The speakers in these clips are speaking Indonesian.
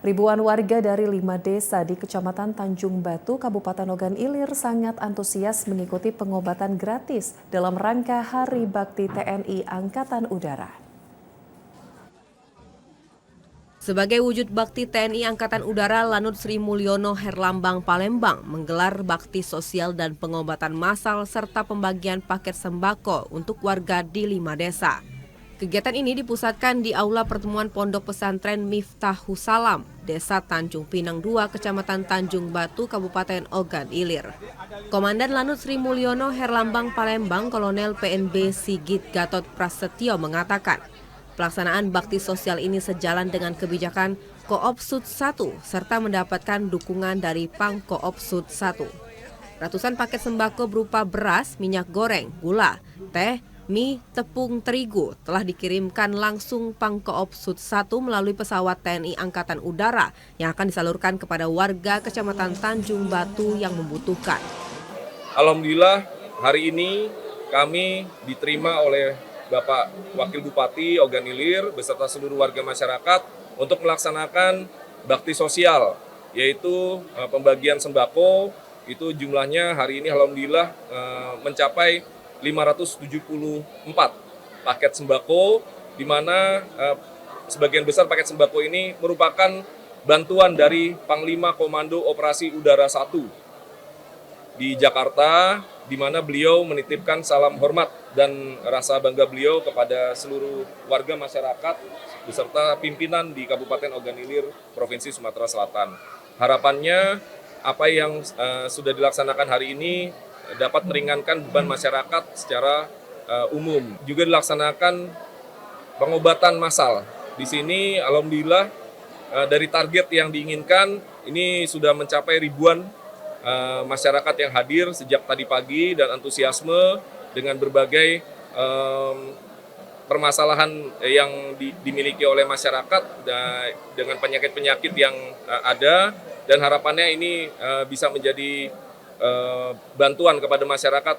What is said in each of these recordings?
Ribuan warga dari 5 desa di Kecamatan Tanjung Batu, Kabupaten Ogan Ilir sangat antusias mengikuti pengobatan gratis dalam rangka Hari Bakti TNI Angkatan Udara. Sebagai wujud bakti TNI Angkatan Udara, Lanut Sri Mulyono Herlambang Palembang menggelar bakti sosial dan pengobatan massal serta pembagian paket sembako untuk warga di 5 desa. Kegiatan ini dipusatkan di Aula Pertemuan Pondok Pesantren Miftahus Salam, Desa Tanjung Pinang 2, Kecamatan Tanjung Batu, Kabupaten Ogan Ilir. Komandan Lanut Sri Mulyono Herlambang Palembang, Kolonel PNB Sigit Gatot Prasetyo mengatakan, pelaksanaan bakti sosial ini sejalan dengan kebijakan Koopsud 1 serta mendapatkan dukungan dari Pangkoopsud 1. Ratusan paket sembako berupa beras, minyak goreng, gula, teh, mie, tepung terigu telah dikirimkan langsung Pangkoopsud 1 melalui pesawat TNI Angkatan Udara yang akan disalurkan kepada warga Kecamatan Tanjung Batu yang membutuhkan. Alhamdulillah hari ini kami diterima oleh Bapak Wakil Bupati Ogan Ilir beserta seluruh warga masyarakat untuk melaksanakan bakti sosial, yaitu pembagian sembako. Itu jumlahnya hari ini alhamdulillah mencapai 574 paket sembako, di mana sebagian besar paket sembako ini merupakan bantuan dari Panglima Komando Operasi Udara 1 di Jakarta, di mana beliau menitipkan salam hormat dan rasa bangga beliau kepada seluruh warga masyarakat beserta pimpinan di Kabupaten Ogan Ilir, Provinsi Sumatera Selatan. Harapannya apa yang sudah dilaksanakan hari ini dapat meringankan beban masyarakat secara umum. Juga dilaksanakan pengobatan massal. Di sini alhamdulillah dari target yang diinginkan ini sudah mencapai ribuan masyarakat yang hadir sejak tadi pagi dan antusiasme dengan berbagai permasalahan yang dimiliki oleh masyarakat dengan penyakit-penyakit yang ada, dan harapannya ini bisa menjadi bantuan kepada masyarakat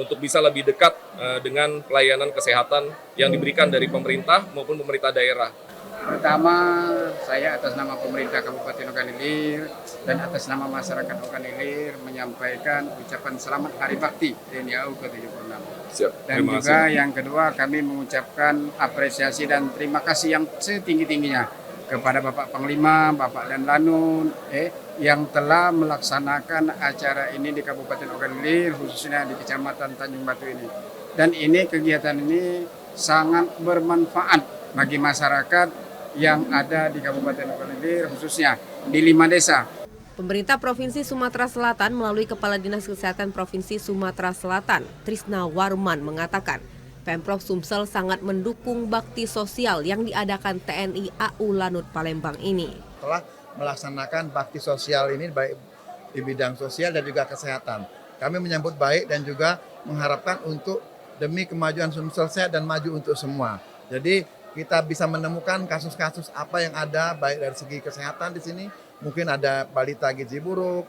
untuk bisa lebih dekat dengan pelayanan kesehatan yang diberikan dari pemerintah maupun pemerintah daerah. Pertama, saya atas nama pemerintah Kabupaten Ogan Ilir dan atas nama masyarakat Ogan Ilir menyampaikan ucapan selamat Hari Bakti TNI AU ke-76. Dan juga yang kedua, kami mengucapkan apresiasi dan terima kasih yang setinggi-tingginya kepada Bapak Panglima, Bapak dan Lanut yang telah melaksanakan acara ini di Kabupaten Ogan Ilir, khususnya di Kecamatan Tanjung Batu ini. Dan ini kegiatan ini sangat bermanfaat bagi masyarakat yang ada di Kabupaten Ogan Ilir, khususnya di 5 desa. Pemerintah Provinsi Sumatera Selatan melalui Kepala Dinas Kesehatan Provinsi Sumatera Selatan, Trisna Warman, mengatakan Pemprov Sumsel sangat mendukung bakti sosial yang diadakan TNI AU Lanut Palembang ini. Telah melaksanakan bakti sosial ini baik di bidang sosial dan juga kesehatan. Kami menyambut baik dan juga mengharapkan untuk demi kemajuan Sumsel sehat dan maju untuk semua. Jadi kita bisa menemukan kasus-kasus apa yang ada baik dari segi kesehatan di sini. Mungkin ada balita gizi buruk,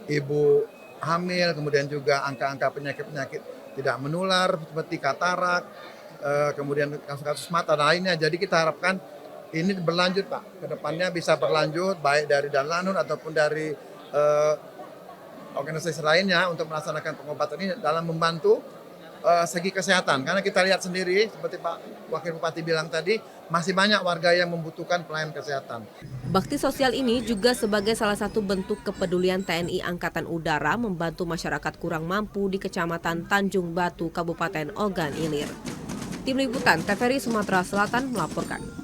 ibu hamil, kemudian juga angka-angka penyakit-penyakit tidak menular seperti katarak, kemudian kasus-kasus mata dan lainnya. Jadi kita harapkan ini berlanjut Pak, ke depannya bisa berlanjut baik dari Lanut ataupun dari organisasi lainnya untuk melaksanakan pengobatan ini dalam membantu segi kesehatan. Karena kita lihat sendiri seperti Pak Wakil Bupati bilang tadi, masih banyak warga yang membutuhkan pelayanan kesehatan. Bakti sosial ini juga sebagai salah satu bentuk kepedulian TNI Angkatan Udara membantu masyarakat kurang mampu di Kecamatan Tanjung Batu, Kabupaten Ogan Ilir. Tim Liputan TVRI Sumatera Selatan melaporkan.